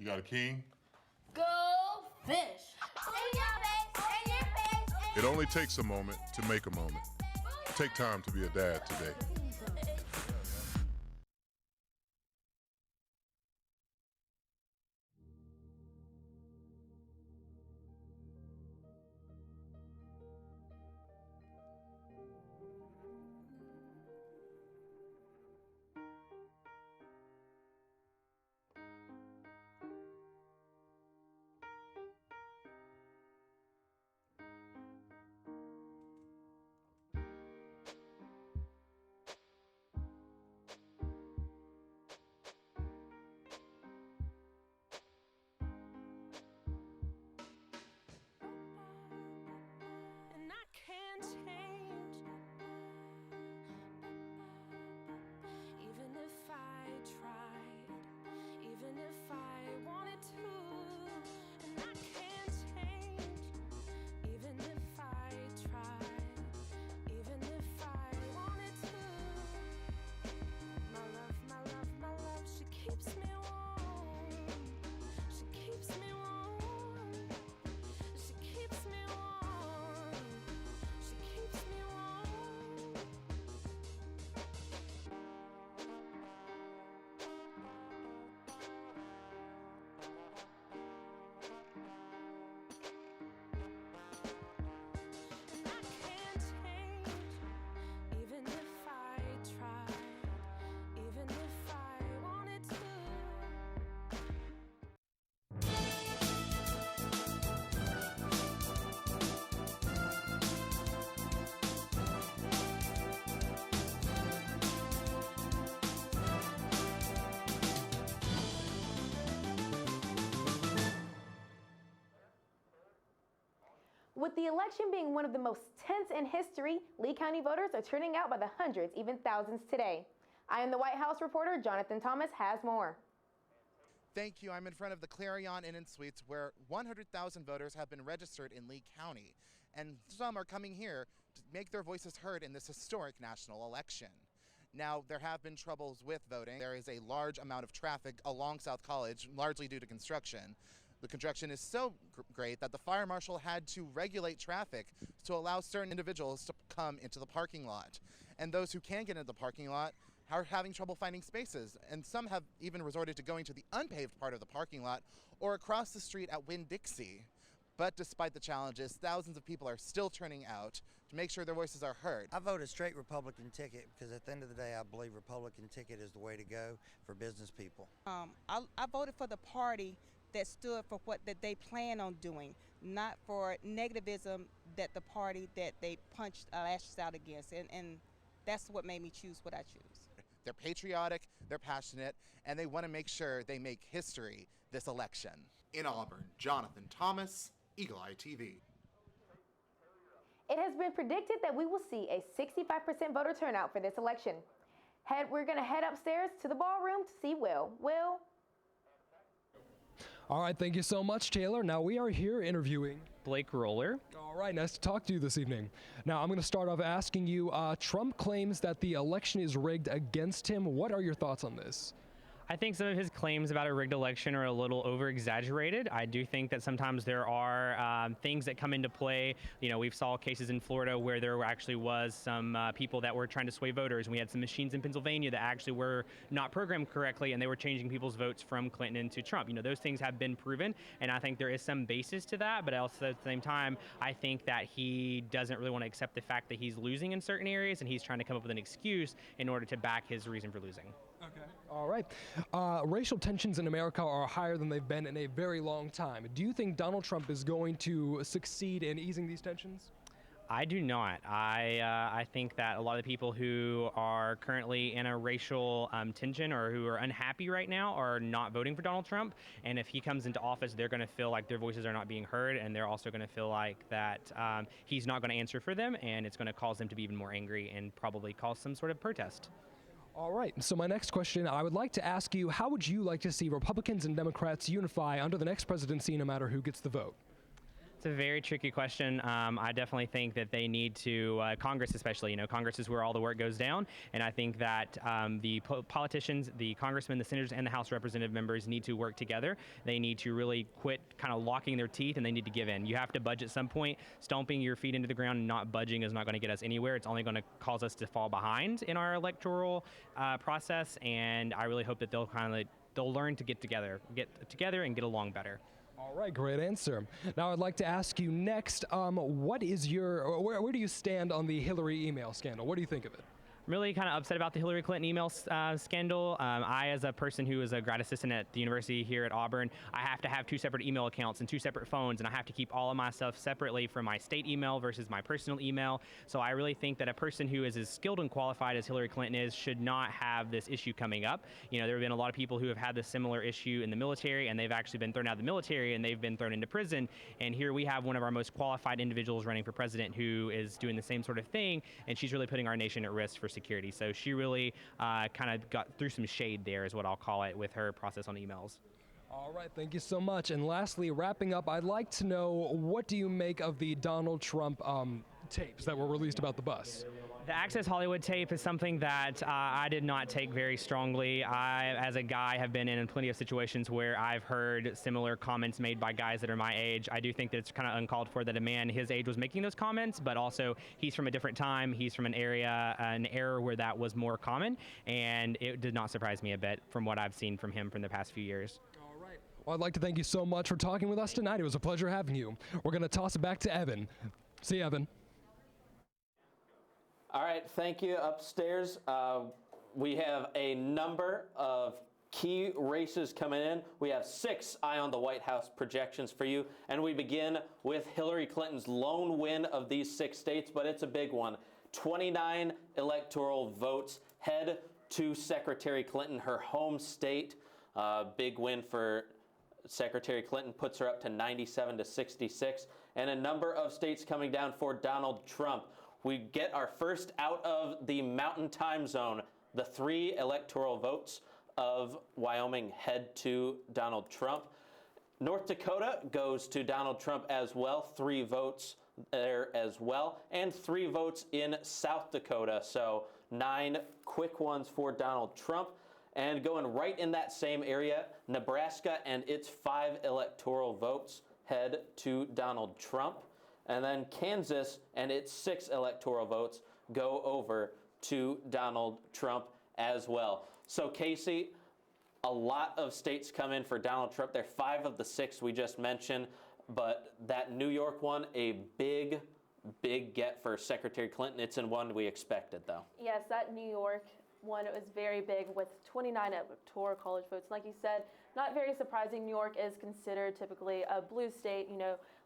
You got a king? Go fish. In your face, in your face. It only takes a moment to make a moment. Take time to be a dad today. And I can't change, even if I tried, even if I wanted to. And I can't change, even if I tried, even if I wanted to. My love, my love, my love, she keeps me warm. She keeps me warm. She keeps me warm. She keeps me warm. And I can't change, even if I tried, even if I wanted to. With the election being one of the most tense in history, Lee County voters are turning out by the hundreds, even thousands today. I am the White House reporter, Jonathan Thomas has more. Thank you. I'm in front of the Clarion Inn and Suites where 100,000 voters have been registered in Lee County. And some are coming here to make their voices heard in this historic national election. Now, there have been troubles with voting. There is a large amount of traffic along South College, largely due to construction. The construction is so great that the fire marshal had to regulate traffic to allow certain individuals to come into the parking lot. And those who can get into the parking lot are having trouble finding spaces. And some have even resorted to going to the unpaved part of the parking lot or across the street at Winn-Dixie. But despite the challenges, thousands of people are still turning out to make sure their voices are heard. I voted straight Republican ticket because at the end of the day, I believe Republican ticket is the way to go for business people. I voted for the party that stood for what that they plan on doing, not for negativism that the party that they lashed out against. And that's what made me choose what I choose. They're patriotic, they're passionate, and they want to make sure they make history this election. In Auburn, Jonathan Thomas, Eagle Eye TV. It has been predicted that we will see a 65% voter turnout for this election. We're going to head upstairs to the ballroom to see Will. Will? All right, thank you so much, Taylor. Now we are here interviewing Blake Roller. All right, nice to talk to you this evening. Now I'm going to start off asking you, Trump claims that the election is rigged against him. What are your thoughts on this? I think some of his claims about a rigged election are a little over-exaggerated. I do think that sometimes there are things that come into play. You know, we've saw cases in Florida where there actually was some people that were trying to sway voters, and we had some machines in Pennsylvania that actually were not programmed correctly, and they were changing people's votes from Clinton into Trump. You know, those things have been proven, and I think there is some basis to that, but also at the same time, I think that he doesn't really want to accept the fact that he's losing in certain areas, and he's trying to come up with an excuse in order to back his reason for losing. Okay. All right. Racial tensions in America are higher than they've been in a very long time. Do you think Donald Trump is going to succeed in easing these tensions? I do not. I think that a lot of the people who are currently in a racial tension or who are unhappy right now are not voting for Donald Trump. And if he comes into office, they're going to feel like their voices are not being heard, and they're also going to feel like that he's not going to answer for them, and it's going to cause them to be even more angry and probably cause some sort of protest. All right, so my next question, I would like to ask you, how would you like to see Republicans and Democrats unify under the next presidency no matter who gets the vote? It's It's a very tricky question. I definitely think that they need to, Congress especially, Congress is where all the work goes down. And I think that the politicians, the congressmen, the senators, and the House representative members need to work together. They need to really quit kind of locking their teeth, and they need to give in. You have to budge at some point. Stomping your feet into the ground and not budging is not going to get us anywhere. It's only going to cause us to fall behind in our electoral process. And I really hope that they'll learn to get together and get along better. All right, great answer. Now I'd like to ask you next, what is where do you stand on the Hillary email scandal? What do you think of it? I'm really kind of upset about the Hillary Clinton email scandal. I, as a person who is a grad assistant at the university here at Auburn, I have to have 2 separate email accounts and 2 separate phones, and I have to keep all of my stuff separately from my state email versus my personal email. So I really think that a person who is as skilled and qualified as Hillary Clinton is should not have this issue coming up. There have been a lot of people who have had this similar issue in the military, and they've actually been thrown out of the military and they've been thrown into prison. And here we have one of our most qualified individuals running for president who is doing the same sort of thing, and she's really putting our nation at risk for security. So she really kind of got through some shade there, is what I'll call it, with her process on emails. All right, thank you so much. And lastly, wrapping up, I'd like to know, what do you make of the Donald Trump tapes that were released about the bus? The Access Hollywood tape is something that I did not take very strongly. I, as a guy, have been in plenty of situations where I've heard similar comments made by guys that are my age. I do think that it's kind of uncalled for that a man his age was making those comments, but also he's from a different time. He's from an era where that was more common, and it did not surprise me a bit from what I've seen from him from the past few years. All right. Well, I'd like to thank you so much for talking with us tonight. It was a pleasure having you. We're going to toss it back to Evan. See you, Evan. All right, thank you. Upstairs, we have a number of key races coming in. We have 6 Eye on the White House projections for you, and we begin with Hillary Clinton's lone win of these 6 states, but it's a big one. 29 electoral votes head to Secretary Clinton, her home state. Big win for Secretary Clinton, puts her up to 97 to 66, and a number of states coming down for Donald Trump. We get our first out of the Mountain Time Zone. The 3 electoral votes of Wyoming head to Donald Trump. North Dakota goes to Donald Trump as well. 3 votes there as well. And 3 votes in South Dakota. So 9 quick ones for Donald Trump. And going right in that same area, Nebraska and its 5 electoral votes head to Donald Trump. And then Kansas and its 6 electoral votes go over to Donald Trump as well. So Casey, a lot of states come in for Donald Trump. They're 5 of the 6 we just mentioned, but that New York one, a big get for Secretary Clinton. It's in one we expected, though. Yes, that New York one, it was very big with 29 electoral college votes. Like you said, not very surprising. New York is considered typically a blue state.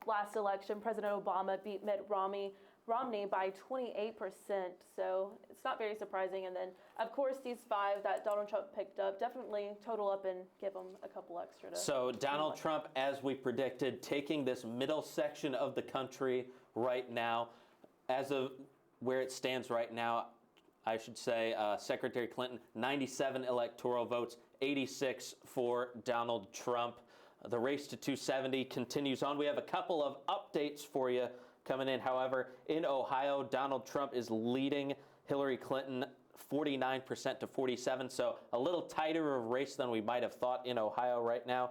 Last election, President Obama beat Mitt Romney by 28%. So it's not very surprising. And then, of course, these 5 that Donald Trump picked up definitely total up and give him a couple extra. So Donald Trump, as we predicted, taking this middle section of the country right now. As of where it stands right now, I should say, Secretary Clinton, 97 electoral votes, 86 for Donald Trump. The race to 270 continues on. We have a couple of updates for you coming in. However, in Ohio, Donald Trump is leading Hillary Clinton 49% to 47%, so a little tighter of a race than we might have thought in Ohio right now.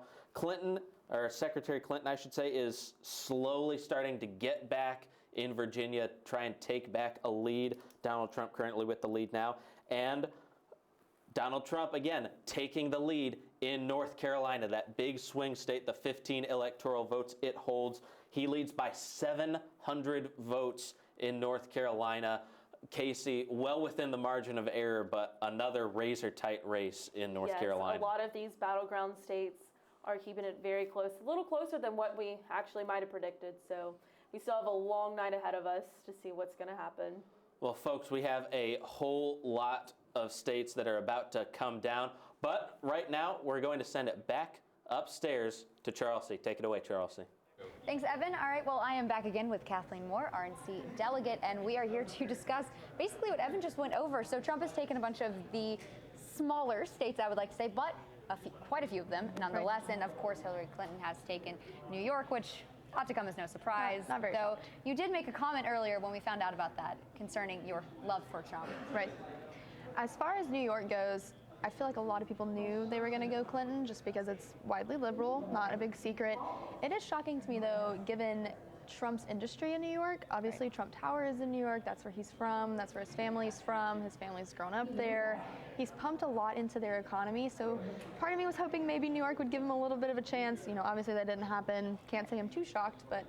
Secretary Clinton, I should say, is slowly starting to get back in Virginia, try and take back a lead. Donald Trump currently with the lead now. And Donald Trump, again, taking the lead in North Carolina, that big swing state, the 15 electoral votes it holds. He leads by 700 votes in North Carolina. Casey, well within the margin of error, but another razor-tight race in North Carolina. A lot of these battleground states are keeping it very close, a little closer than what we actually might have predicted. So we still have a long night ahead of us to see what's going to happen. Well, folks, we have a whole lot of states that are about to come down. But right now, we're going to send it back upstairs to Charles C. Take it away, Charles C. Thanks, Evan. All right, well, I am back again with Kathleen Moore, RNC delegate, and we are here to discuss basically what Evan just went over. So Trump has taken a bunch of the smaller states, I would like to say, but quite a few of them nonetheless. Right. And of course, Hillary Clinton has taken New York, which Ought to come as no surprise. Not very though. shocked. You did make a comment earlier when we found out about that concerning your love for Trump. Right. As far as New York goes, I feel like a lot of people knew they were going to go Clinton just because it's widely liberal, not a big secret. It is shocking to me, though, given Trump's industry in New York. Obviously, Trump Tower is in New York. That's where he's from. That's where his family's from. His family's grown up there. He's pumped a lot into their economy. So part of me was hoping maybe New York would give him a little bit of a chance. You know, obviously that didn't happen. Can't say I'm too shocked, but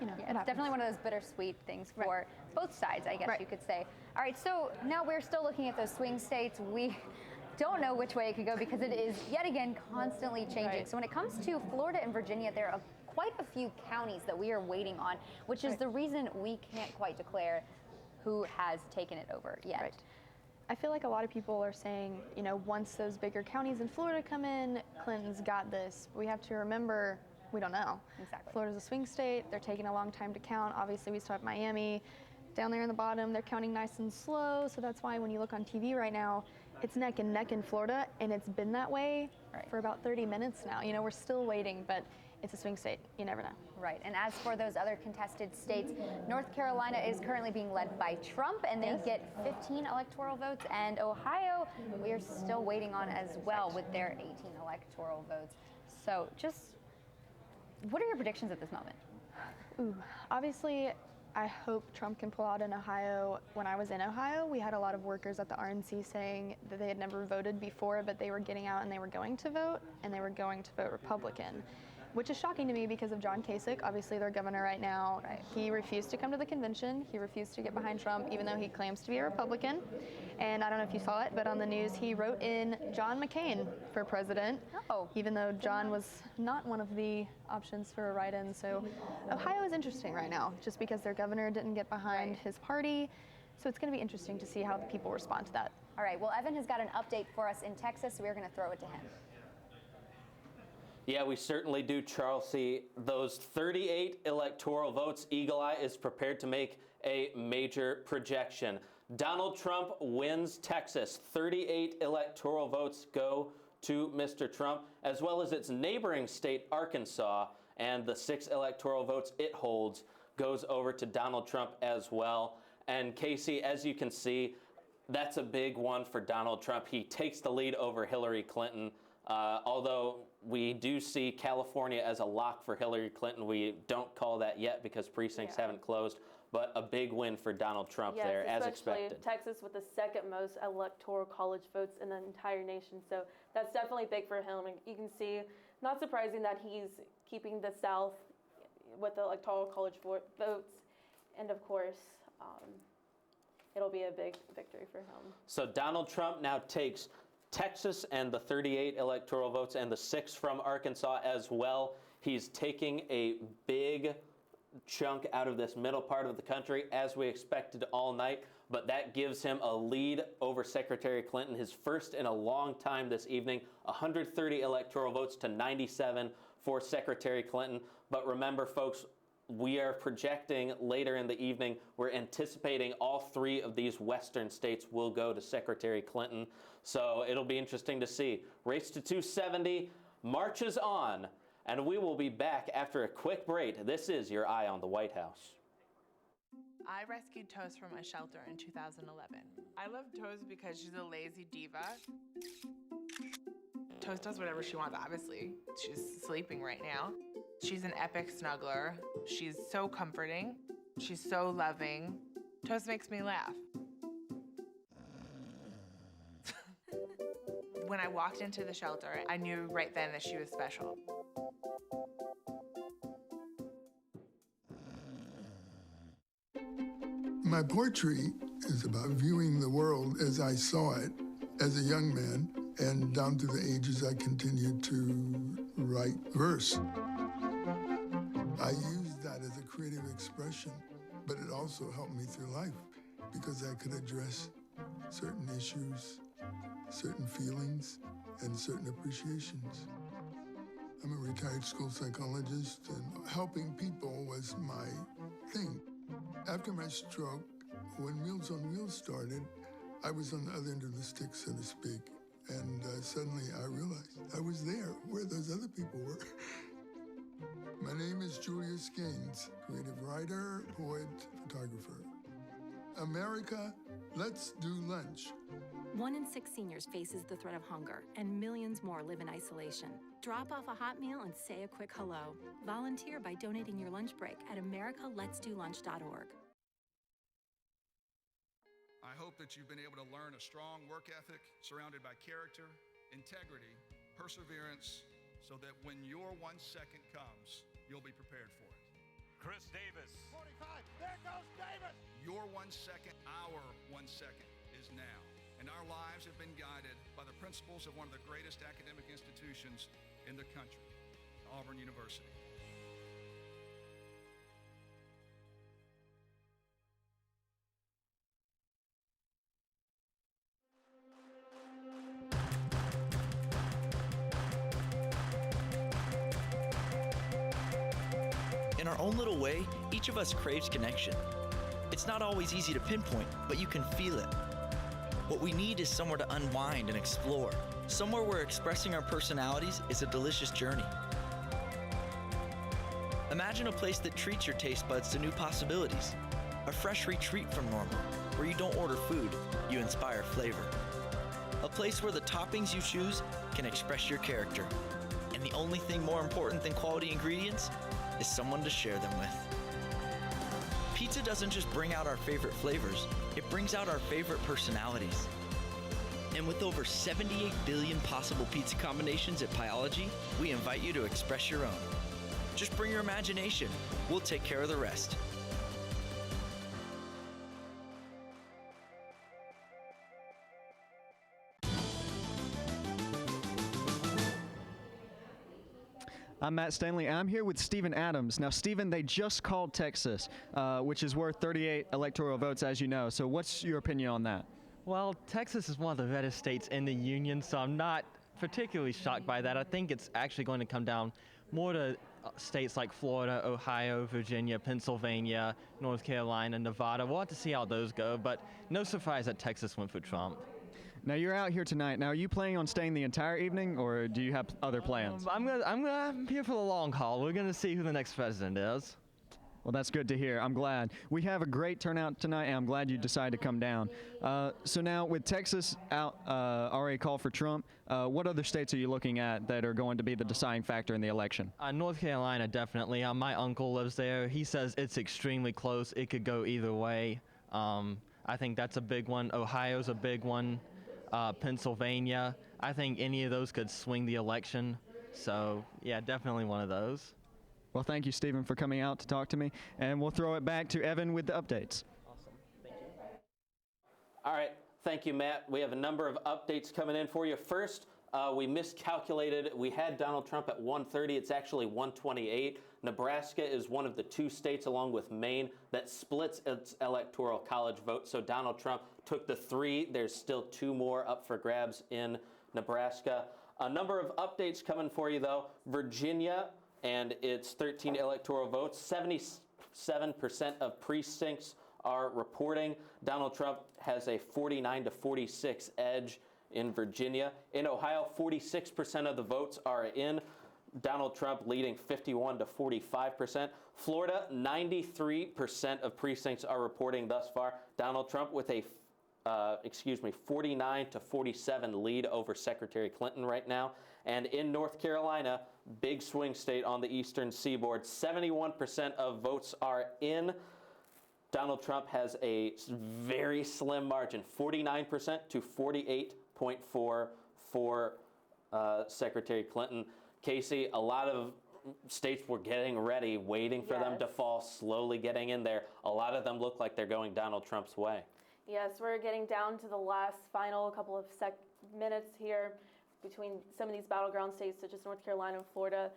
you know, it happens. Definitely one of those bittersweet things for both sides, I guess you could say. All right, so now we're still looking at those swing states. We don't know which way it could go because it is yet again constantly changing. So when it comes to Florida and Virginia, there are quite a few counties that we are waiting on, which is the reason we can't quite declare who has taken it over yet. I feel like a lot of people are saying, you know, once those bigger counties in Florida come in, Clinton's got this. We have to remember, we don't know. Exactly. Florida's a swing state. They're taking a long time to count. Obviously, we still have Miami. Down there in the bottom, they're counting nice and slow. So that's why when you look on TV right now, it's neck and neck in Florida, and it's been that way for about 30 minutes now. You know, we're still waiting, but it's a swing state. You never know. Right, and as for those other contested states, North Carolina is currently being led by Trump, and they get 15 electoral votes, and Ohio, we are still waiting on as well with their 18 electoral votes. So just, what are your predictions at this moment? Ooh, obviously, I hope Trump can pull out in Ohio. When I was in Ohio, we had a lot of workers at the RNC saying that they had never voted before, but they were getting out and they were going to vote, and they were going to vote Republican, which is shocking to me because of John Kasich, obviously their governor right now. He refused to come to the convention. He refused to get behind Trump, even though he claims to be a Republican. And I don't know if you saw it, but on the news, he wrote in John McCain for president, even though John was not one of the options for a write-in. So Ohio is interesting right now, just because their governor didn't get behind his party. So it's going to be interesting to see how the people respond to that. All right, well, Evan has got an update for us in Texas, so we're going to throw it to him. Yeah, we certainly do, Charles. See, those 38 electoral votes, Eagle Eye is prepared to make a major projection. Donald Trump wins Texas. 38 electoral votes go to Mr. Trump, as well as its neighboring state, Arkansas, and the 6 electoral votes it holds goes over to Donald Trump as well. And Casey, as you can see, that's a big one for Donald Trump. He takes the lead over Hillary Clinton. Although we do see California as a lock for Hillary Clinton, we don't call that yet because precincts haven't closed, but a big win for Donald Trump there, as expected. Texas with the second most electoral college votes in the entire nation, so that's definitely big for him. And you can see, not surprising that he's keeping the South with the electoral college votes, and of course, it'll be a big victory for him. So Donald Trump now takes Texas and the 38 electoral votes and the 6 from Arkansas as well. He's taking a big chunk out of this middle part of the country, as we expected all night, but that gives him a lead over Secretary Clinton, his first in a long time this evening. 130 electoral votes to 97 for Secretary Clinton. But remember, folks, we are projecting later in the evening, we're anticipating all 3 of these western states will go to Secretary Clinton. So it'll be interesting to see. Race to 270 marches on, and we will be back after a quick break. This is your Eye on the White House. I rescued Toast from a shelter in 2011. I love Toast because she's a lazy diva. Toast does whatever she wants, obviously. She's sleeping right now. She's an epic snuggler. She's so comforting. She's so loving. Toast makes me laugh. When I walked into the shelter, I knew right then that she was special. My poetry is about viewing the world as I saw it as a young man, and down through the ages I continued to write verse. I used that as a creative expression, but it also helped me through life because I could address certain issues, certain feelings, and certain appreciations. I'm a retired school psychologist, and helping people was my thing. After my stroke, when Meals on Wheels started, I was on the other end of the stick, so to speak, and suddenly I realized I was there where those other people were. My name is is Julius Gaines, creative writer, poet, photographer. America, let's do lunch. 1 in 6 seniors faces the threat of hunger, and millions more live in isolation. Drop off a hot meal and say a quick hello. Volunteer by donating your lunch break at americaletsdolunch.org. I hope that you've been able to learn a strong work ethic surrounded by character, integrity, perseverance, so that when your 1 second comes, you'll be prepared for it. Chris Davis. 45, there goes Davis! Your 1 second, our 1 second is now. And our lives have been guided by the principles of one of the greatest academic institutions in the country, Auburn University. In our own little way, each of us craves connection. It's not always easy to pinpoint, but you can feel it. What we need is somewhere to unwind and explore, somewhere where expressing our personalities is a delicious journey. Imagine a place that treats your taste buds to new possibilities, a fresh retreat from normal, where you don't order food, you inspire flavor. A place where the toppings you choose can express your character, and the only thing more important than quality ingredients is someone to share them with. Pizza doesn't just bring out our favorite flavors, it brings out our favorite personalities. And with over 78 billion possible pizza combinations at Pieology, we invite you to express your own. Just bring your imagination, we'll take care of the rest. I'm Matt Stanley. I'm here with Stephen Adams. Now, Stephen, they just called Texas, which is worth 38 electoral votes, as you know. So what's your opinion on that? Well, Texas is one of the reddest states in the union, so I'm not particularly shocked by that. I think it's actually going to come down more to states like Florida, Ohio, Virginia, Pennsylvania, North Carolina, Nevada. We'll have to see how those go, but no surprise that Texas went for Trump. Now, you're out here tonight. Now, are you planning on staying the entire evening, or do you have other plans? I'm here for the long haul. We're going to see who the next president is. Well, that's good to hear. I'm glad. We have a great turnout tonight, and I'm glad you decided to come down. So now, with Texas out already called for Trump, what other states are you looking at that are going to be the deciding factor in the election? North Carolina, definitely. My uncle lives there. He says it's extremely close. It could go either way. I think that's a big one. Ohio's a big one. Pennsylvania. I think any of those could swing the election. So, yeah, definitely one of those. Well, thank you, Stephen, for coming out to talk to me. And we'll throw it back to Evan with the updates. Awesome. Thank you. All right. Thank you, Matt. We have a number of updates coming in for you. First, we miscalculated. We had Donald Trump at 130. It's actually 128. Nebraska is one of the 2 states, along with Maine, that splits its electoral college vote. So Donald Trump took the 3. There's still 2 more up for grabs in Nebraska. A number of updates coming for you, though. Virginia and its 13 electoral votes, 77% of precincts are reporting Donald Trump has a 49 to 46 edge in Virginia. In Ohio, 46% of the votes are in. Donald Trump leading 51 to 45%. Florida, 93% of precincts are reporting thus far Donald Trump with a 49 to 47 lead over Secretary Clinton right now. And in North Carolina, big swing state on the eastern seaboard, 71% of votes are in. Donald Trump has a very slim margin, 49% to 48.4 for Secretary Clinton. Casey, a lot of states were getting ready, waiting for them to fall, slowly getting in there. A lot of them look like they're going Donald Trump's way. Yes, we're getting down to the last final couple of minutes here between some of these battleground states such as North Carolina and Florida.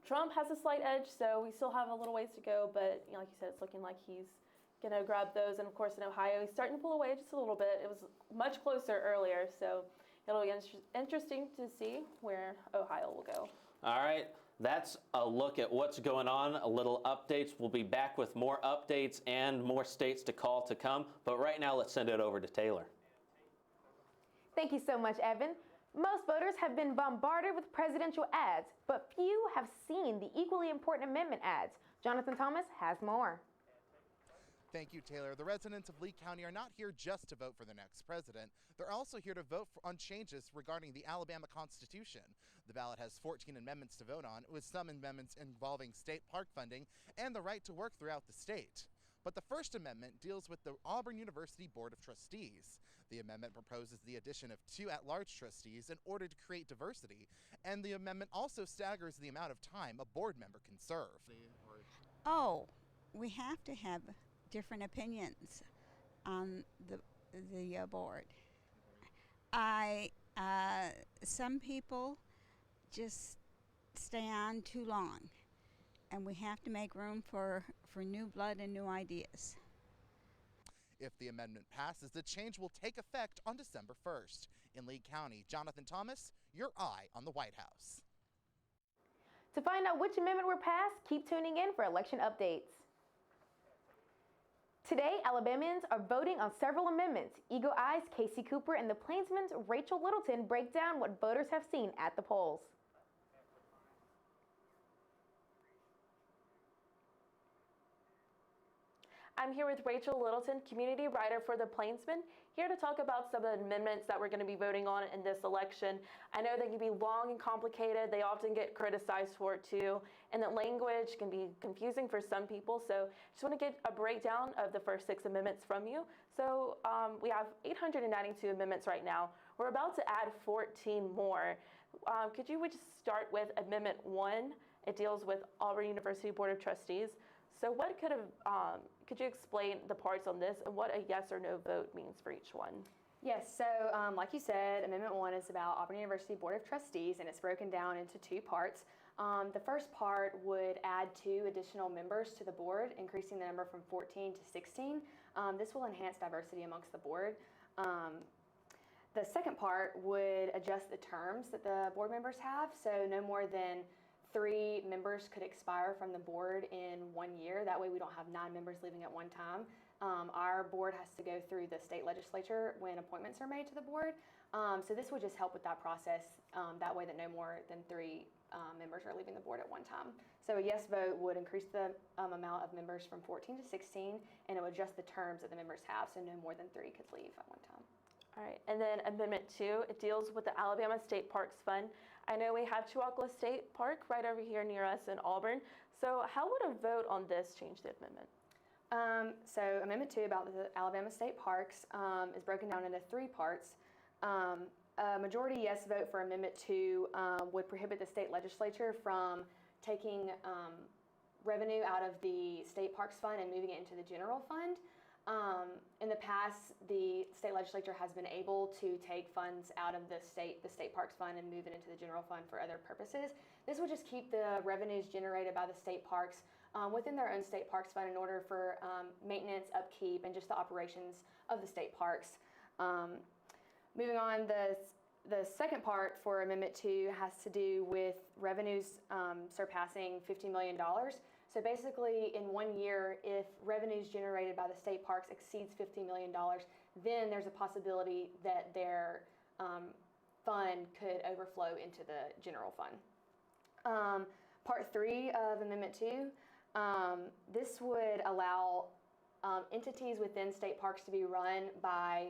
Trump has a slight edge, so we still have a little ways to go, but like you said, it's looking like he's going to grab those. And of course in Ohio, he's starting to pull away just a little bit. It was much closer earlier, so it'll be interesting to see where Ohio will go. All right, that's a look at what's going on, a little updates. We'll be back with more updates and more states to call to come. But right now, let's send it over to Taylor. Thank you so much, Evan. Most voters have been bombarded with presidential ads, but few have seen the equally important amendment ads. Jonathan Thomas has more. Thank you, Taylor. The residents of Lee County are not here just to vote for the next president. They're also here to vote on changes regarding the Alabama Constitution. The ballot has 14 amendments to vote on, with some amendments involving state park funding and the right to work throughout the state. But the First Amendment deals with the Auburn University Board of Trustees. The amendment proposes the addition of 2 at-large trustees in order to create diversity, and the amendment also staggers the amount of time a board member can serve. Oh, we have to have different opinions on the board. Some people just stay on too long, and we have to make room for new blood and new ideas. If the amendment passes, the change will take effect on December 1st. In Lee County, Jonathan Thomas, your eye on the White House. To find out which amendment were passed, keep tuning in for election updates. Today, Alabamians are voting on several amendments. Eagle Eye's Casey Cooper and the Plainsman's Rachel Littleton break down what voters have seen at the polls. I'm here with Rachel Littleton, community writer for the Plainsman, here to talk about some of the amendments that we're going to be voting on in this election. I know they can be long and complicated. They often get criticized for it too, and the language can be confusing for some people. So just want to get a breakdown of the first 6 amendments from you. So we have 892 amendments right now. We're about to add 14 more. Could you just start with Amendment 1? It deals with Auburn University Board of Trustees. So what could you explain the parts on this and what a yes or no vote means for each one? Yes, so like you said, Amendment 1 is about Auburn University Board of Trustees, and it's broken down into 2 parts. The first part would add 2 additional members to the board, increasing the number from 14 to 16. This will enhance diversity amongst the board. The second part would adjust the terms that the board members have, so no more than 3 members could expire from the board in 1 year. That way we don't have 9 members leaving at one time. Our board has to go through the state legislature when appointments are made to the board. So this would just help with that process, that way that no more than 3 members are leaving the board at one time. So a yes vote would increase the amount of members from 14 to 16, and it would adjust the terms that the members have, so no more than 3 could leave at one time. All right, and then Amendment 2, it deals with the Alabama State Parks Fund. I know we have Chewacla State Park right over here near us in Auburn. So how would a vote on this change the amendment? So Amendment 2 about the Alabama State Parks is broken down into 3 parts. A majority yes vote for Amendment 2 would prohibit the state legislature from taking revenue out of the State Parks Fund and moving it into the general fund. In the past, the state legislature has been able to take funds out of the state parks fund and move it into the general fund for other purposes. This would just keep the revenues generated by the state parks within their own state parks fund in order for maintenance, upkeep, and just the operations of the state parks. Moving on, the second part for Amendment 2 has to do with revenues surpassing $50 million. So basically, in 1 year, if revenues generated by the state parks exceeds $50 million, then there's a possibility that their fund could overflow into the general fund. Part 3 of Amendment 2, this would allow entities within state parks to be run by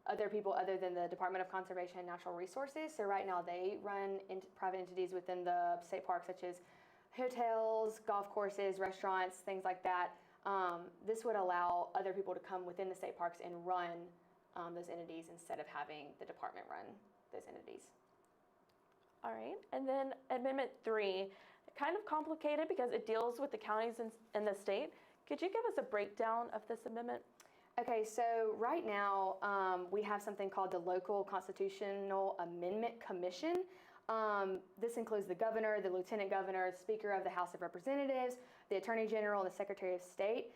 other people other than the Department of Conservation and Natural Resources. So right now, they run private entities within the state parks, such as hotels, golf courses, restaurants, things like that. This would allow other people to come within the state parks and run those entities instead of having the department run those entities. All right, and then Amendment 3, kind of complicated because it deals with the counties in the state. Could you give us a breakdown of this amendment? Okay, so right now we have something called the Local Constitutional Amendment Commission. This includes the governor, the lieutenant governor, the speaker of the House of Representatives, the attorney general, and the secretary of state.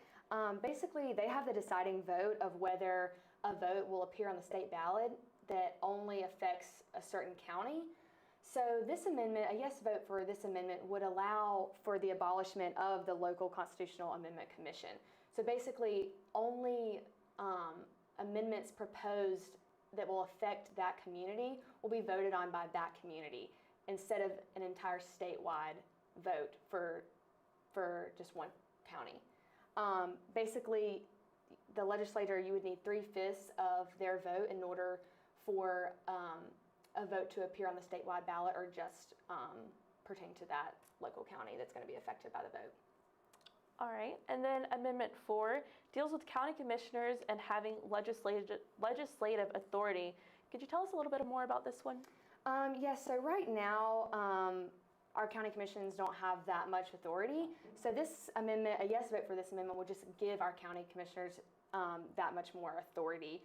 Basically, they have the deciding vote of whether a vote will appear on the state ballot that only affects a certain county. So this amendment, a yes vote for this amendment would allow for the abolishment of the Local Constitutional Amendment Commission. So basically, only amendments proposed that will affect that community will be voted on by that community instead of an entire statewide vote for just one county. Basically, the legislator, you would need 3/5 of their vote in order for a vote to appear on the statewide ballot or just pertain to that local county that's going to be affected by the vote. All right, and then Amendment 4 deals with county commissioners and having legislative authority. Could you tell us a little bit more about this one? Yes, so right now, our county commissions don't have that much authority. So this amendment, a yes vote for this amendment would just give our county commissioners that much more authority.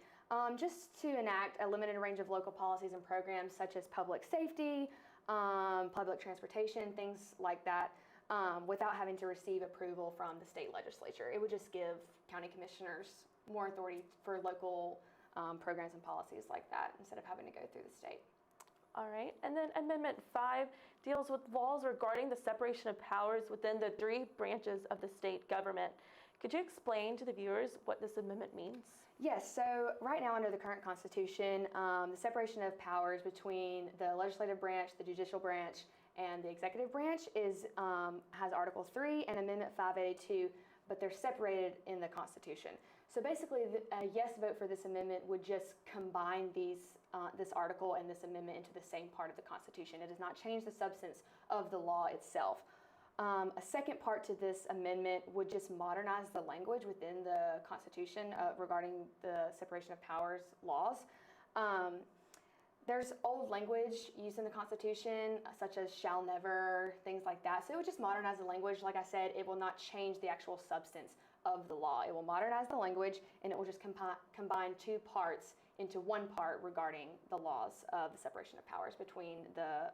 Just to enact a limited range of local policies and programs such as public safety, public transportation, things like that, without having to receive approval from the state legislature. It would just give county commissioners more authority for local programs and policies like that instead of having to go through the state. All right, and then Amendment 5 deals with laws regarding the separation of powers within the 3 branches of the state government. Could you explain to the viewers what this amendment means? Yes, so right now under the current Constitution, the separation of powers between the legislative branch, the judicial branch, and the executive branch has Article 3 and Amendment 582, but they're separated in the Constitution. So basically, a yes vote for this amendment would just combine this article and this amendment into the same part of the Constitution. It does not change the substance of the law itself. A second part to this amendment would just modernize the language within the Constitution regarding the separation of powers laws. There's old language used in the Constitution, such as shall never, things like that. So it would just modernize the language. Like I said, it will not change the actual substance of the law. It will modernize the language, and it will just combine 2 parts into one part regarding the laws of the separation of powers between the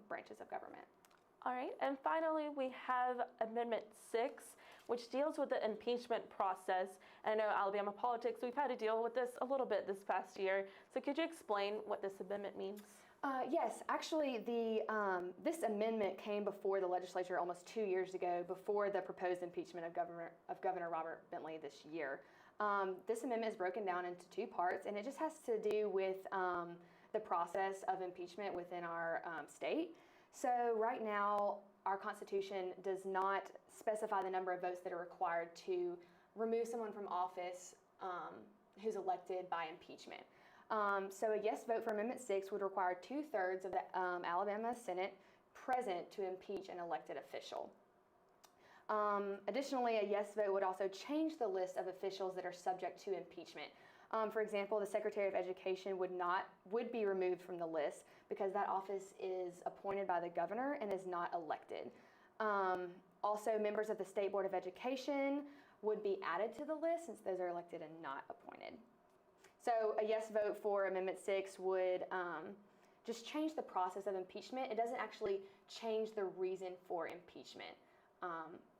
branches of government. All right, and finally, we have Amendment 6, which deals with the impeachment process. I know Alabama politics, we've had to deal with this a little bit this past year. So could you explain what this amendment means? Yes, actually, this amendment came before the legislature almost 2 years ago, before the proposed impeachment of Governor Robert Bentley this year. This amendment is broken down into 2 parts, and it just has to do with the process of impeachment within our state. So right now, our Constitution does not specify the number of votes that are required to remove someone from office who's elected by impeachment. So a yes vote for Amendment 6 would require 2/3 of the Alabama Senate present to impeach an elected official. Additionally, a yes vote would also change the list of officials that are subject to impeachment. For example, the Secretary of Education would be removed from the list because that office is appointed by the governor and is not elected. Also, members of the State Board of Education would be added to the list since those are elected and not appointed. So a yes vote for Amendment 6 would just change the process of impeachment. It doesn't actually change the reason for impeachment.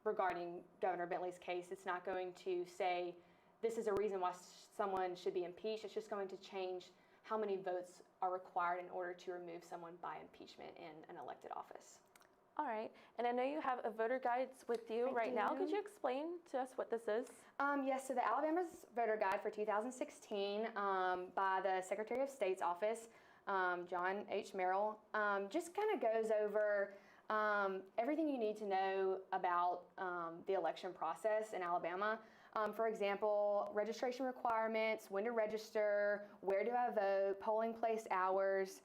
Regarding Governor Bentley's case, it's not going to say this is a reason why someone should be impeached. It's just going to change how many votes are required in order to remove someone by impeachment in an elected office. All right, and I know you have a voter guide with you right now. Could you explain to us what this is? Yes, so the Alabama's voter guide for 2016 by the Secretary of State's office, John H. Merrill, just kind of goes over everything you need to know about the election process in Alabama. For example, registration requirements, when to register, where do I vote, polling place hours,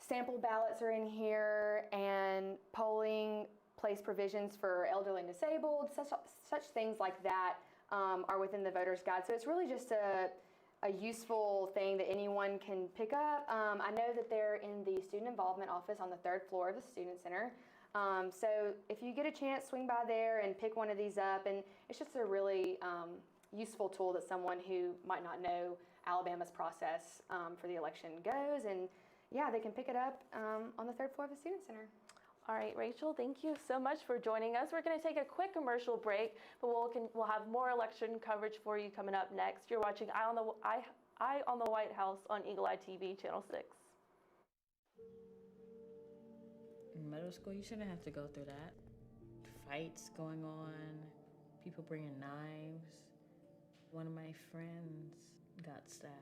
sample ballots are in here, and polling place provisions for elderly and disabled, such things like that are within the voter's guide. So it's really just a useful thing that anyone can pick up. I know that they're in the student involvement office on the 3rd floor of the Student Center. So if you get a chance, swing by there and pick one of these up. And it's just a really useful tool that someone who might not know Alabama's process for the election goes. And yeah, they can pick it up on the 3rd floor of the Student Center. All right, Rachel, thank you so much for joining us. We're going to take a quick commercial break, but we'll have more election coverage for you coming up next. You're watching Eye on the White House on Eagle Eye TV, Channel 6. In middle school, you shouldn't have to go through that. Fights going on, people bringing knives. One of my friends got stabbed.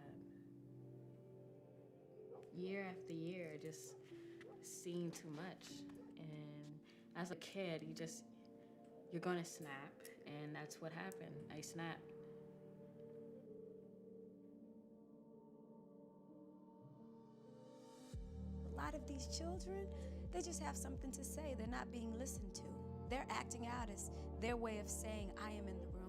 year after year, just seeing too much. And as a kid, you're gonna snap, and that's what happened. I snapped. A lot of these children, they just have something to say. They're not being listened to. They're acting out as their way of saying, I am in the room.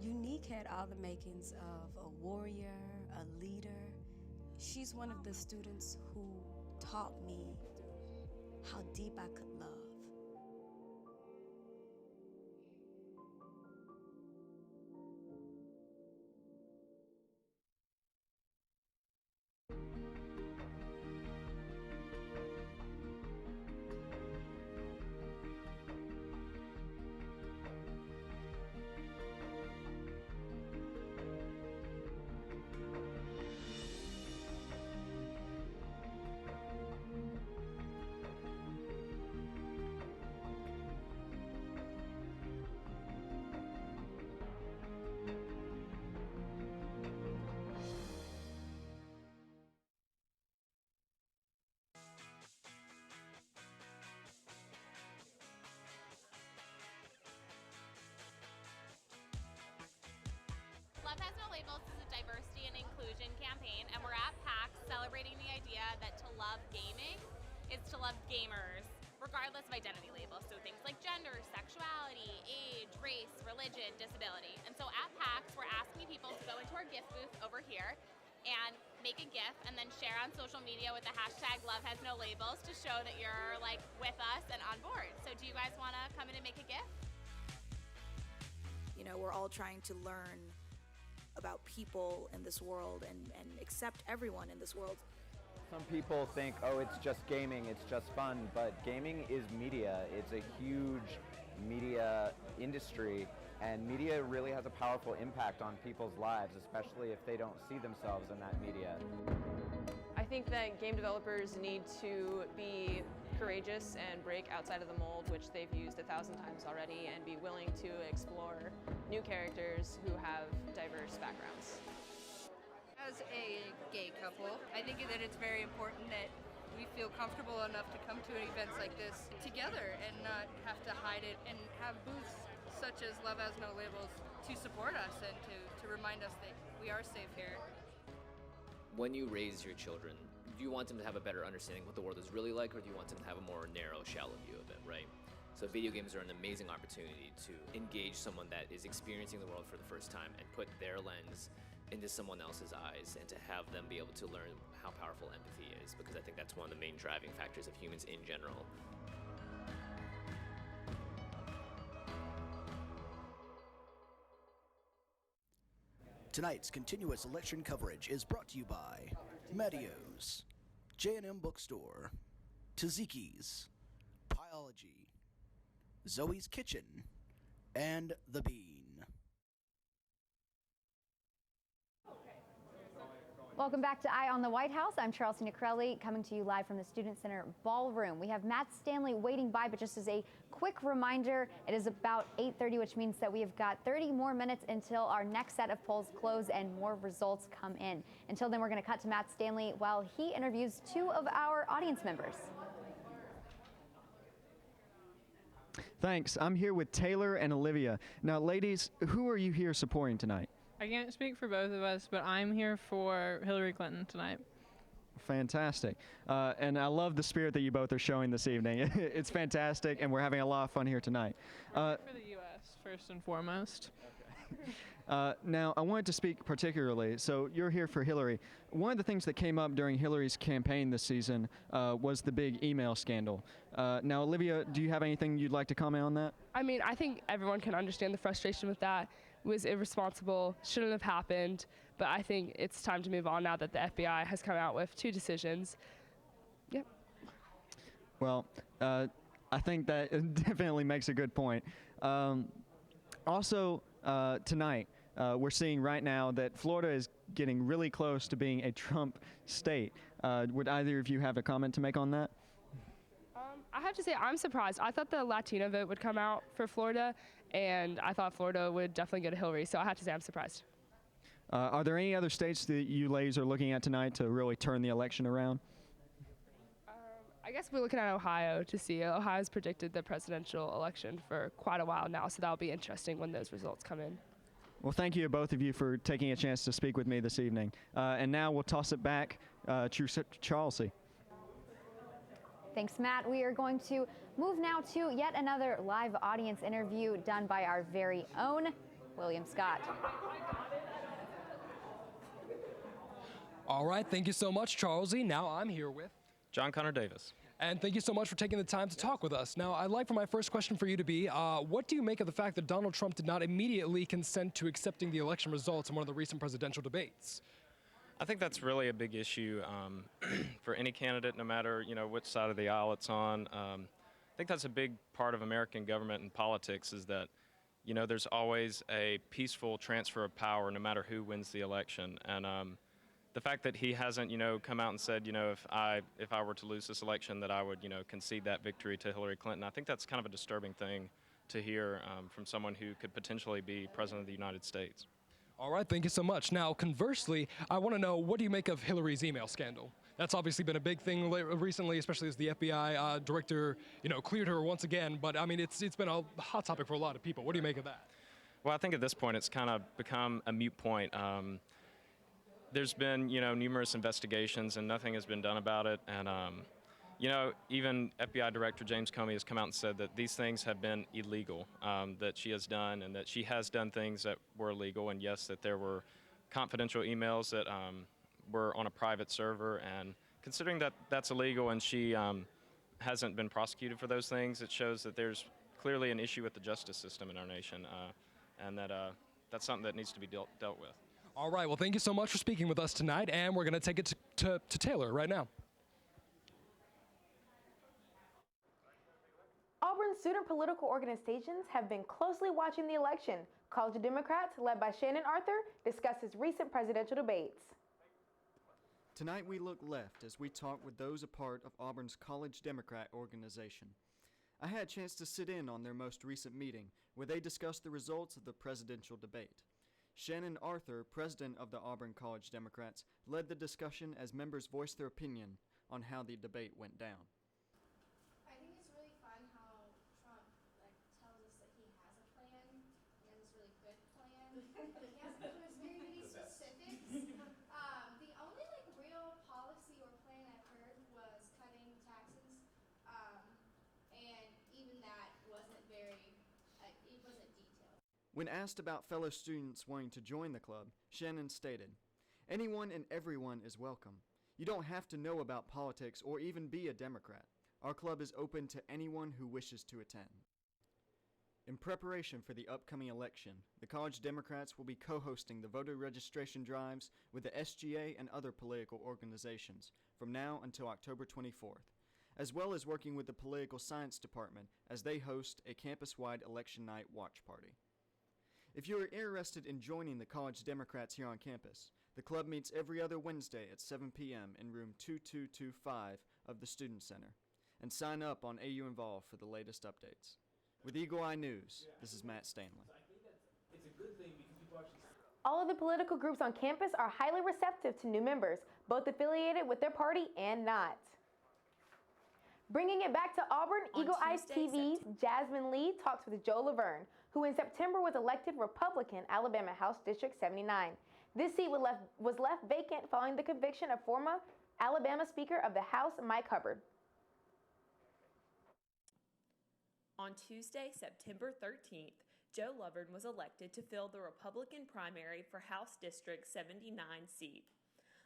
Unique had all the makings of a warrior, a leader. She's one of the students who taught me how deep I could love. Love Has No Labels is a diversity and inclusion campaign, and we're at PAX celebrating the idea that to love gaming is to love gamers, regardless of identity labels. So things like gender, sexuality, age, race, religion, disability. And so at PAX, we're asking people to go into our gift booth over here and make a GIF and then share on social media with the hashtag Love Has No Labels to show that you're like with us and on board. So do you guys want to come in and make a GIF? You know, we're all trying to learn about people in this world and accept everyone in this world. Some people think, oh, it's just gaming, it's just fun, but gaming is media. It's a huge media industry, and media really has a powerful impact on people's lives, especially if they don't see themselves in that media. I think that game developers need to be courageous and break outside of the mold, which they've used 1,000 times already, and be willing to explore new characters who have diverse backgrounds. As a gay couple, I think that it's very important that we feel comfortable enough to come to events like this together and not have to hide it, and have booths such as Love Has No Labels to support us and to remind us that we are safe here. When you raise your children, do you want them to have a better understanding of what the world is really like, or do you want them to have a more narrow, shallow view of it, right? So video games are an amazing opportunity to engage someone that is experiencing the world for the first time and put their lens into someone else's eyes, and to have them be able to learn how powerful empathy is, because I think that's one of the main driving factors of humans in general. Tonight's continuous election coverage is brought to you by Matteo's, J&M Bookstore, Taziki's, Pyology, Zoe's Kitchen, and The Bean. Welcome back to Eye on the White House. I'm Chelsea Nicorelli, coming to you live from the Student Center Ballroom. We have Matt Stanley waiting by, but just as a quick reminder, it is about 8:30, which means that we have got 30 more minutes until our next set of polls close and more results come in. Until then, we're going to cut to Matt Stanley while he interviews two of our audience members. Thanks. I'm here with Taylor and Olivia. Now, ladies, who are you here supporting tonight? I can't speak for both of us, but I'm here for Hillary Clinton tonight. Fantastic. And I love the spirit that you both are showing this evening. It's fantastic, and we're having a lot of fun here tonight. For the U.S., first and foremost. Now, I wanted to speak particularly, so you're here for Hillary. One of the things that came up during Hillary's campaign this season was the big email scandal. Now, Olivia, do you have anything you'd like to comment on that? I mean, I think everyone can understand the frustration with that. It was irresponsible, shouldn't have happened, but I think it's time to move on now that the FBI has come out with 2 decisions. Yep. Well, I think that definitely makes a good point. Also, tonight, we're seeing right now that Florida is getting really close to being a Trump state. Would either of you have a comment to make on that? I have to say, I'm surprised. I thought the Latino vote would come out for Florida, and I thought Florida would definitely go to Hillary, so I have to say I'm surprised. Are there any other states that you ladies are looking at tonight to really turn the election around? I guess we're looking at Ohio to see. Ohio's predicted the presidential election for quite a while now, so that'll be interesting when those results come in. Well, thank you both of you for taking a chance to speak with me this evening. And now we'll toss it back to Charles. Thanks, Matt. We are going to move now to yet another live audience interview done by our very own William Scott. All right, thank you so much, Charlesy. Now I'm here with John Connor Davis. And thank you so much for taking the time to talk with us. Now, I'd like for my first question for you to be, what do you make of the fact that Donald Trump did not immediately consent to accepting the election results in one of the recent presidential debates? I think that's really a big issue for any candidate, no matter which side of the aisle it's on. I think that's a big part of American government and politics is that there's always a peaceful transfer of power, no matter who wins the election. And the fact that he hasn't, come out and said, if I were to lose this election, that I would, concede that victory to Hillary Clinton. I think that's kind of a disturbing thing to hear from someone who could potentially be president of the United States. All right, thank you so much. Now, conversely, I want to know, what do you make of Hillary's email scandal? That's obviously been a big thing recently, especially as the FBI director, cleared her once again. But I mean, it's been a hot topic for a lot of people. What do you make of that? Well, I think at this point it's kind of become a moot point. There's been, numerous investigations and nothing has been done about it. And, even FBI Director James Comey has come out and said that these things have been illegal, that she has done, and that she has done things that were illegal. And yes, that there were confidential emails that were on a private server. And considering that that's illegal and she hasn't been prosecuted for those things, it shows that there's clearly an issue with the justice system in our nation, and that that's something that needs to be dealt with. All right, well, thank you so much for speaking with us tonight, and we're going to take it to Taylor right now. Auburn student political organizations have been closely watching the election. College Democrats, led by Shannon Arthur, discusses recent presidential debates. Tonight we look left as we talk with those a part of Auburn's College Democrat organization. I had a chance to sit in on their most recent meeting, where they discussed the results of the presidential debate. Shannon Arthur, president of the Auburn College Democrats, led the discussion as members voiced their opinion on how the debate went down. I think it's really fun how Trump tells us that he has a plan. He has this really good plan, but he hasn't given us very many specifics. The only real policy or plan I've heard was cutting taxes, and even that wasn't very. It wasn't detailed. When asked about fellow students wanting to join the club, Shannon stated, "Anyone and everyone is welcome. You don't have to know about politics or even be a Democrat. Our club is open to anyone who wishes to attend." In preparation for the upcoming election, the College Democrats will be co-hosting the voter registration drives with the SGA and other political organizations from now until October 24th, as well as working with the Political Science Department as they host a campus-wide election night watch party. If you are interested in joining the College Democrats here on campus, the club meets every other Wednesday at 7 p.m. in room 2225 of the Student Center. And sign up on AU Involved for the latest updates. With Eagle Eye News, this is Matt Stanley. All of the political groups on campus are highly receptive to new members, both affiliated with their party and not. Bringing it back to Auburn, Eagle Eye TV's Jasmine Lee talks with Joe Laverne, who in September was elected Republican Alabama House District 79. This seat was left vacant following the conviction of former Alabama Speaker of the House, Mike Hubbard. On Tuesday, September 13th, Joe Laverne was elected to fill the Republican primary for House District 79 seat.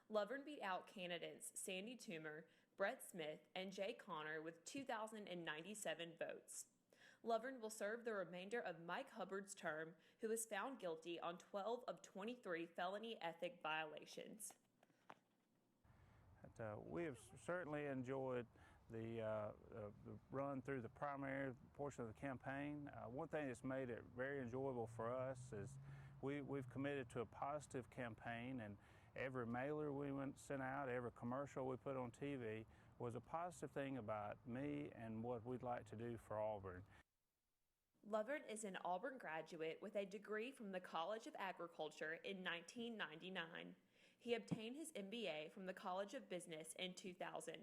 Laverne beat out candidates Sandy Toomer, Brett Smith, and Jay Connor with 2,097 votes. Laverne will serve the remainder of Mike Hubbard's term, who was found guilty on 12 of 23 felony ethic violations. We have certainly enjoyed the run through the primary portion of the campaign. One thing that's made it very enjoyable for us is we've committed to a positive campaign, and every mailer we sent out, every commercial we put on TV was a positive thing about me and what we'd like to do for Auburn. Lovern is an Auburn graduate with a degree from the College of Agriculture in 1999. He obtained his MBA from the College of Business in 2000.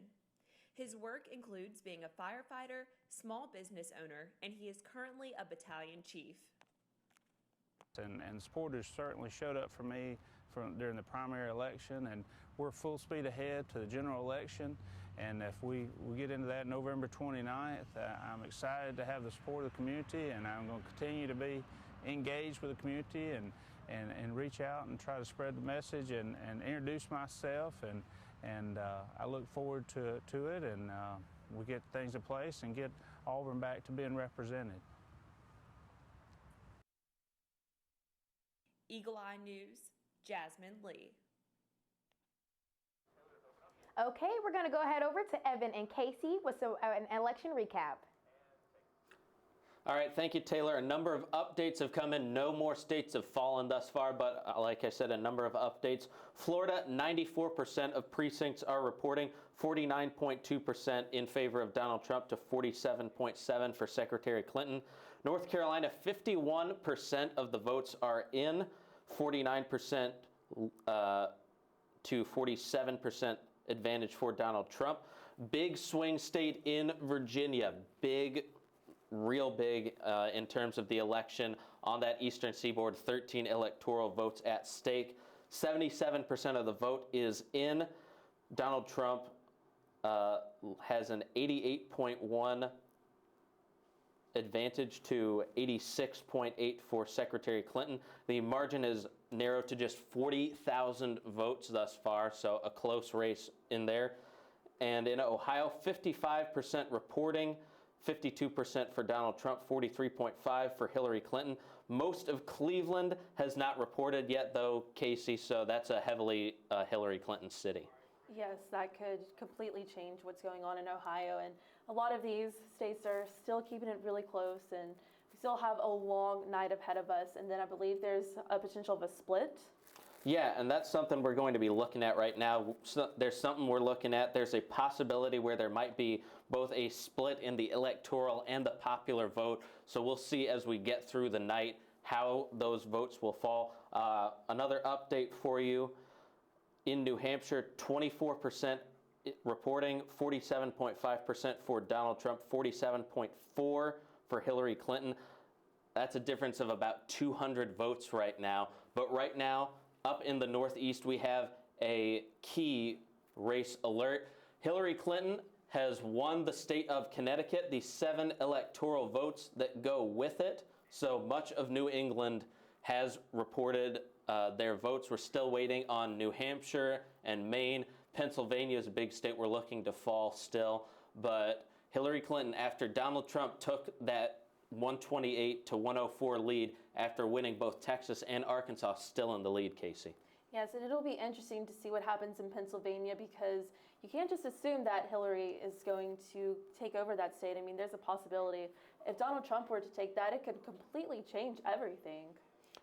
His work includes being a firefighter, small business owner, and he is currently a battalion chief. And supporters certainly showed up for me during the primary election, and we're full speed ahead to the general election. And if we get into that November 29th, I'm excited to have the support of the community, and I'm going to continue to be engaged with the community and reach out and try to spread the message and introduce myself. And I look forward to it, and we get things in place and get Auburn back to being represented. Eagle Eye News, Jasmine Lee. Okay, we're going to go ahead over to Evan and Casey with an election recap. All right, thank you, Taylor. A number of updates have come in. No more states have fallen thus far, but like I said, a number of updates. Florida, 94% of precincts are reporting, 49.2% in favor of Donald Trump to 47.7% for Secretary Clinton. North Carolina, 51% of the votes are in, 49% to 47% advantage for Donald Trump. Big swing state in Virginia, real big in terms of the election on that eastern seaboard, 13 electoral votes at stake. 77% of the vote is in. Donald Trump has an 88.1 advantage to 86.8 for Secretary Clinton. The margin is narrowed to just 40,000 votes thus far, so a close race in there. And in Ohio, 55% reporting, 52% for Donald Trump, 43.5% for Hillary Clinton. Most of Cleveland has not reported yet, though, Casey, so that's a heavily Hillary Clinton city. Yes, that could completely change what's going on in Ohio, and a lot of these states are still keeping it really close, and we still have a long night ahead of us, and then I believe there's a potential of a split. Yeah, and that's something we're going to be looking at right now. So there's something we're looking at. There's a possibility where there might be both a split in the electoral and the popular vote, so we'll see as we get through the night how those votes will fall. Another update for you. In New Hampshire, 24% reporting, 47.5% for Donald Trump, 47.4% for Hillary Clinton. That's a difference of about 200 votes right now. But right now, up in the Northeast, we have a key race alert. Hillary Clinton has won the state of Connecticut, the 7 electoral votes that go with it. So much of New England has reported their votes. We're still waiting on New Hampshire and Maine. Pennsylvania is a big state we're looking to fall still. But Hillary Clinton, after Donald Trump took that 128 to 104 lead after winning both Texas and Arkansas, still in the lead, Casey. Yes, and it'll be interesting to see what happens in Pennsylvania, because you can't just assume that Hillary is going to take over that state. I mean, there's a possibility. If Donald Trump were to take that, it could completely change everything.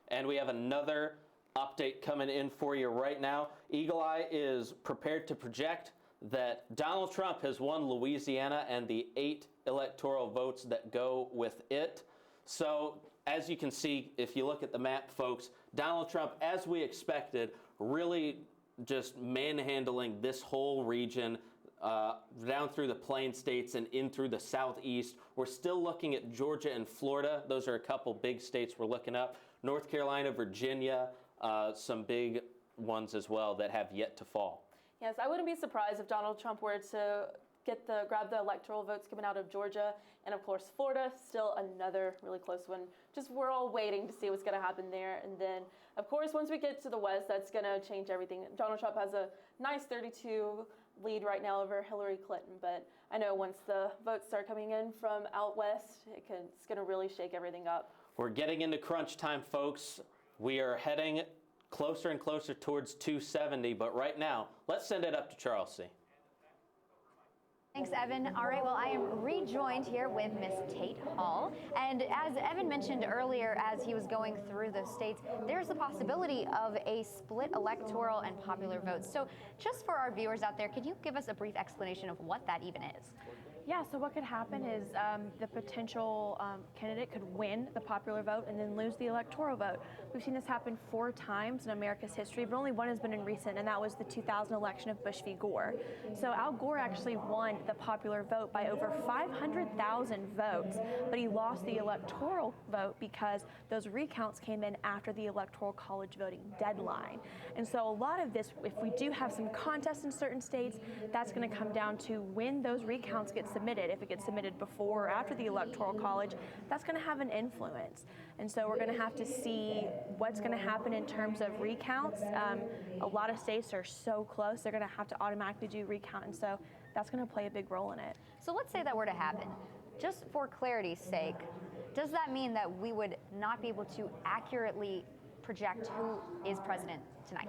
And we have another update coming in for you right now. Eagle Eye is prepared to project that Donald Trump has won Louisiana and the 8 electoral votes that go with it. So as you can see, if you look at the map, folks, Donald Trump, as we expected, really just manhandling this whole region down through the Plain States and in through the Southeast. We're still looking at Georgia and Florida. Those are a couple big states we're looking up. North Carolina, Virginia, some big ones as well that have yet to fall. Yes, I wouldn't be surprised if Donald Trump were to grab the electoral votes coming out of Georgia, and of course Florida, still another really close one. Just we're all waiting to see what's going to happen there, and then of course once we get to the West, that's going to change everything. Donald Trump has a nice 32 lead right now over Hillary Clinton, but I know once the votes start coming in from out West, it's going to really shake everything up. We're getting into crunch time, folks. We are heading closer and closer towards 270, but right now, let's send it up to Charles C. Thanks, Evan. All right, well, I am rejoined here with Miss Tate Hall. And as Evan mentioned earlier, as he was going through the states, there's the possibility of a split electoral and popular votes. So just for our viewers out there, could you give us a brief explanation of what that even is? Yeah, so what could happen is the potential candidate could win the popular vote and then lose the electoral vote. We've seen this happen 4 times in America's history, but only one has been in recent, and that was the 2000 election of Bush v. Gore. So Al Gore actually won the popular vote by over 500,000 votes, but he lost the electoral vote because those recounts came in after the Electoral College voting deadline. And so a lot of this, if we do have some contests in certain states, that's going to come down to when those recounts get submitted. If it gets submitted before or after the Electoral College, that's going to have an influence. And so we're going to have to see what's going to happen in terms of recounts. A lot of states are so close, they're going to have to automatically do recount, and so that's going to play a big role in it. So let's say that were to happen. Just for clarity's sake, does that mean that we would not be able to accurately project who is president tonight?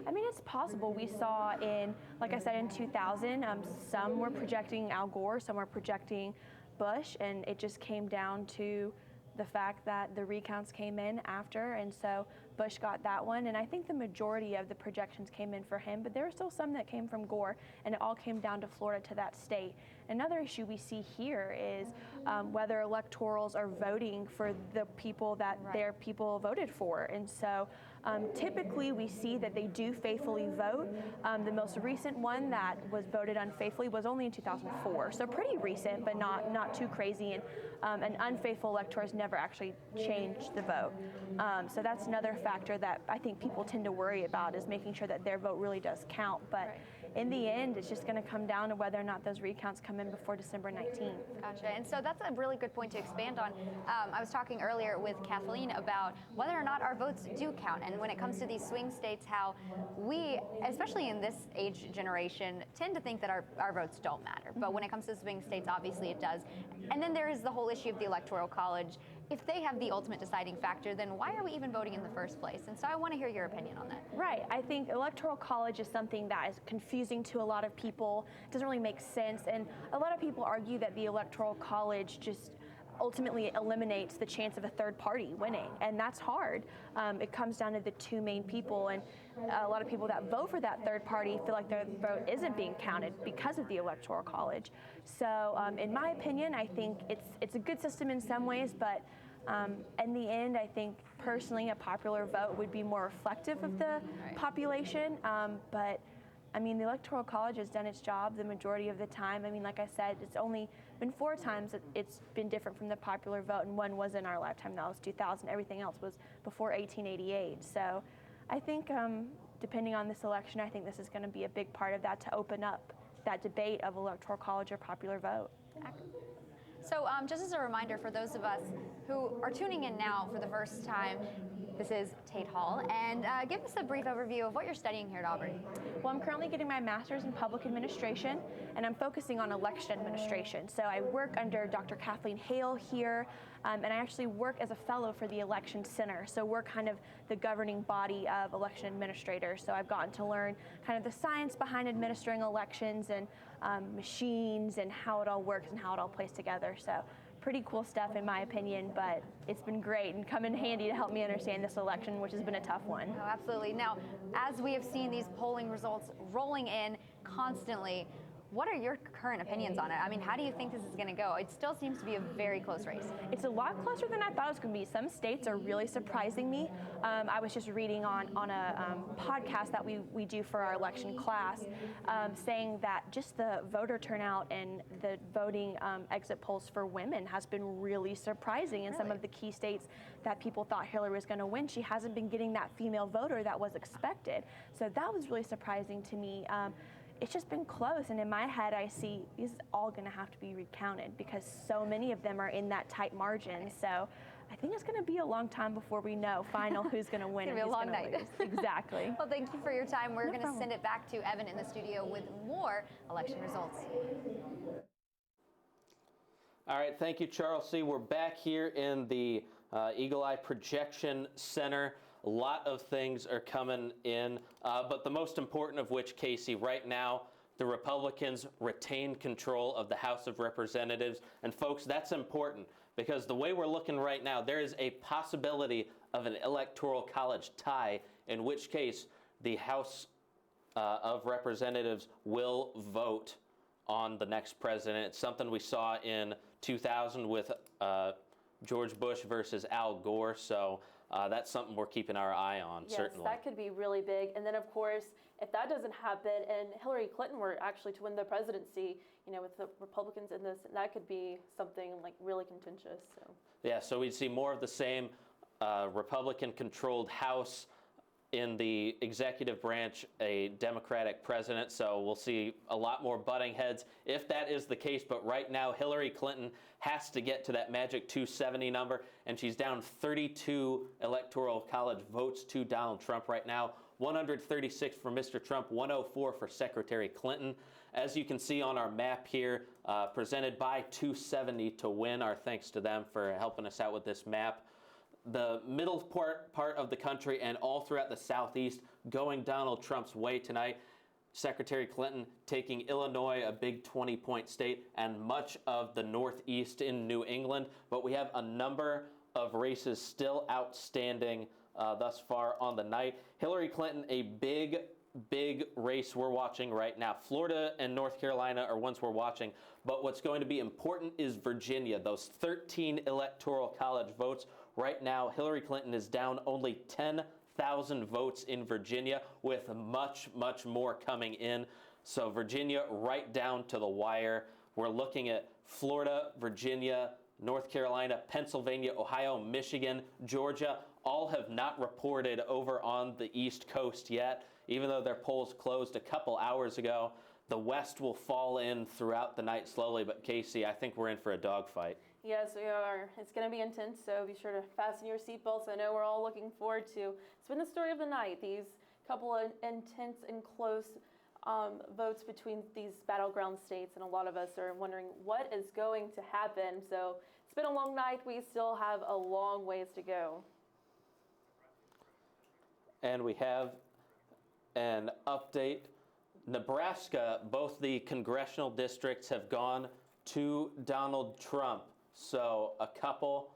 I mean, it's possible. We saw in, like I said, in 2000, some were projecting Al Gore, some were projecting Bush, and it just came down to the fact that the recounts came in after, and so Bush got that one, and I think the majority of the projections came in for him, but there were still some that came from Gore, and it all came down to Florida, to that state. Another issue we see here is whether electorals are voting for the people that their people voted for, and so typically we see that they do faithfully vote. The most recent one that was voted unfaithfully was only in 2004, so pretty recent, but not too crazy, and an unfaithful elector has never actually changed the vote. So that's another factor that I think people tend to worry about, is making sure that their vote really does count. But in the end, it's just going to come down to whether or not those recounts come in before December 19th. Gotcha. And so that's a really good point to expand on. I was talking earlier with Kathleen about whether or not our votes do count. And when it comes to these swing states, how we, especially in this age generation, tend to think that our votes don't matter. But when it comes to swing states, obviously it does. And then there is the whole issue of the Electoral College. If they have the ultimate deciding factor, then why are we even voting in the first place? And so I want to hear your opinion on that. Right. I think Electoral College is something that is confusing to a lot of people. It doesn't really make sense. And a lot of people argue that the Electoral College just ultimately eliminates the chance of a third party winning, and that's hard. It comes down to the 2 main people, and a lot of people that vote for that third party feel like their vote isn't being counted because of the Electoral College. So in my opinion, I think it's a good system in some ways, but in the end, I think personally a popular vote would be more reflective of the population, but I mean, the Electoral College has done its job the majority of the time. I mean, like I said, it's only been 4 times that it's been different from the popular vote, and one was in our lifetime, that was 2000. Everything else was before 1888. So I think depending on this election, I think this is going to be a big part of that, to open up that debate of Electoral College or popular vote. So just as a reminder for those of us who are tuning in now for the first time, this is Tate Hall, and give us a brief overview of what you're studying here at Auburn. Well, I'm currently getting my master's in public administration, and I'm focusing on election administration. So I work under Dr. Kathleen Hale here, and I actually work as a fellow for the Election Center. So we're kind of the governing body of election administrators. So I've gotten to learn kind of the science behind administering elections and machines and how it all works and how it all plays together. So pretty cool stuff in my opinion, but it's been great and come in handy to help me understand this election, which has been a tough one. Oh, absolutely. Now, as we have seen these polling results rolling in constantly, what are your current opinions on it? I mean, how do you think this is going to go? It still seems to be a very close race. It's a lot closer than I thought it was going to be. Some states are really surprising me. I was just reading on a podcast that we do for our election class, saying that just the voter turnout and the voting exit polls for women has been really surprising in some of the key states that people thought Hillary was going to win. She hasn't been getting that female voter that was expected. So that was really surprising to me. It's just been close, and in my head I see these all going to have to be recounted because so many of them are in that tight margin. So I think it's going to be a long time before we know final who's going to win. It's going to be a long night. Exactly. Well, thank you for your time. We're going to send it back to Evan in the studio with more election results. All right, thank you, Charles C. We're back here in the Eagle Eye Projection Center. A lot of things are coming in, but the most important of which, Casey, right now, the Republicans retain control of the House of Representatives. And folks, that's important because the way we're looking right now, there is a possibility of an Electoral College tie, in which case the House of Representatives will vote on the next president. It's something we saw in 2000 with George Bush versus Al Gore, so that's something we're keeping our eye on, Yes, certainly. that could be really big. And then, of course, if that doesn't happen and Hillary Clinton were actually to win the presidency, you know, with the Republicans in this, that could be something like really contentious. So. Yeah, so we'd see more of the same Republican-controlled House, in the executive branch, a Democratic president, so we'll see a lot more butting heads if that is the case. But right now, Hillary Clinton has to get to that magic 270 number, and she's down 32 Electoral College votes to Donald Trump right now. 136 for Mr. Trump, 104 for Secretary Clinton. As you can see on our map here, presented by 270 to win. Our thanks to them for helping us out with this map. The middle part of the country and all throughout the Southeast going Donald Trump's way tonight. Secretary Clinton taking Illinois, a big 20-point state, and much of the Northeast in New England. But we have a number of races still outstanding thus far on the night. Hillary Clinton, a big race we're watching right now. Florida and North Carolina are ones we're watching. But what's going to be important is Virginia, those 13 Electoral College votes. Right now, Hillary Clinton is down only 10,000 votes in Virginia, with much more coming in. So Virginia right down to the wire. We're looking at Florida, Virginia, North Carolina, Pennsylvania, Ohio, Michigan, Georgia. All have not reported over on the East Coast yet, even though their polls closed a couple hours ago. The West will fall in throughout the night slowly, but Casey, I think we're in for a dogfight. Yes, we are. It's going to be intense, so be sure to fasten your seatbelts. I know we're all looking forward to. It's been the story of the night. These couple of intense and close votes between these battleground states, and a lot of us are wondering what is going to happen. So it's been a long night. We still have a long ways to go. And we have an update. Nebraska, both the congressional districts have gone to Donald Trump. So a couple,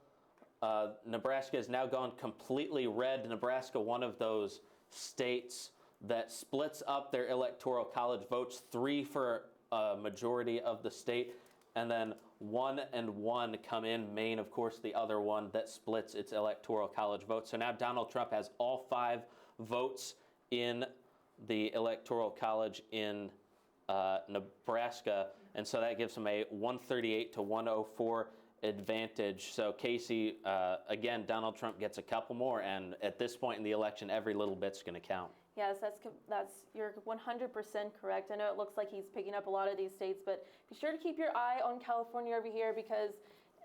Nebraska has now gone completely red. Nebraska, one of those states that splits up their electoral college votes, 3 for a majority of the state, and then 1 and 1 come in. Maine, of course, the other one that splits its electoral college votes. So now Donald Trump has all 5 votes in the electoral college in Nebraska, and so that gives him a 138 to 104 advantage. So Casey, again, Donald Trump gets a couple more, and at this point in the election, every little bit's going to count. Yes, that's you're 100% correct. I know it looks like he's picking up a lot of these states, but be sure to keep your eye on California over here, because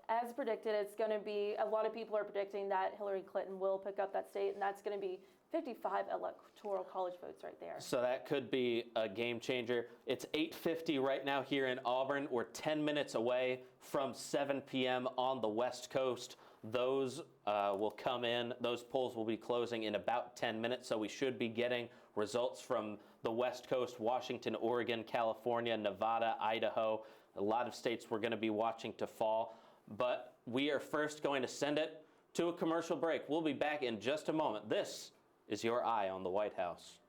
as predicted, it's going to be, a lot of people are predicting that Hillary Clinton will pick up that state, and that's going to be 55 electoral college votes right there. So that could be a game changer. It's 8:50 right now here in Auburn. We're 10 minutes away from 7 p.m. on the West Coast. Those will come in. Those polls will be closing in about 10 minutes, so we should be getting results from the West Coast, Washington, Oregon, California, Nevada, Idaho. A lot of states we're going to be watching to fall. But we are first going to send it to a commercial break. We'll be back in just a moment. This is your eye on the White House.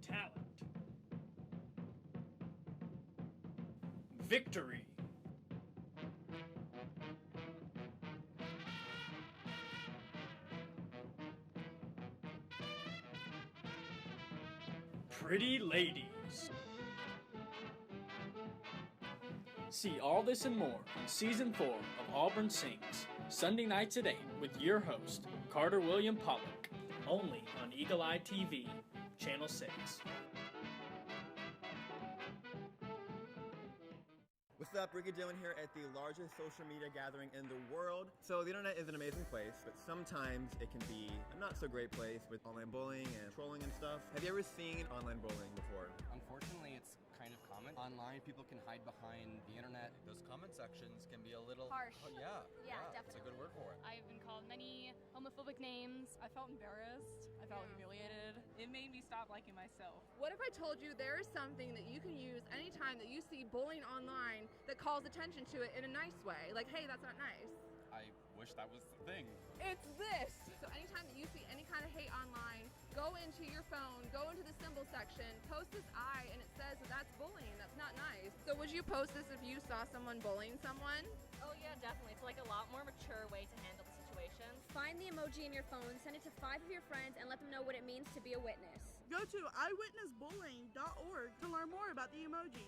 Talent. Victory. Pretty ladies. See all this and more on Season 4 of Auburn Sings, Sunday nights at 8 with your host, Carter William Pollock, only on Eagle Eye TV, Channel 6. What's up, Ricky Dillon here at the largest social media gathering in the world. So the internet is an amazing place, but sometimes it can be a not so great place with online bullying and trolling and stuff. Have you ever seen online bullying before? Unfortunately, it's kind of common. Online, people can hide behind the internet. Those comment sections can be a little harsh. Oh, yeah, definitely. That's a good word for it. I've been called many homophobic names. I felt embarrassed. I felt humiliated. It made me stop liking myself. What if I told you there is something that you can use anytime that you see bullying online that calls attention to it in a nice way? Like, hey, that's not nice. I wish that was the thing. It's this. So anytime that you see any kind of hate online, go into your phone, go into the symbol trouble section, post this I, and it says that that's bullying. That's not nice. So would you post this if you saw someone bullying someone? Oh yeah, definitely. It's like a lot more mature way to handle the situation. Find the emoji in your phone, send it to 5 of your friends, and let them know what it means to be a witness. Go to eyewitnessbullying.org to learn more about the emoji.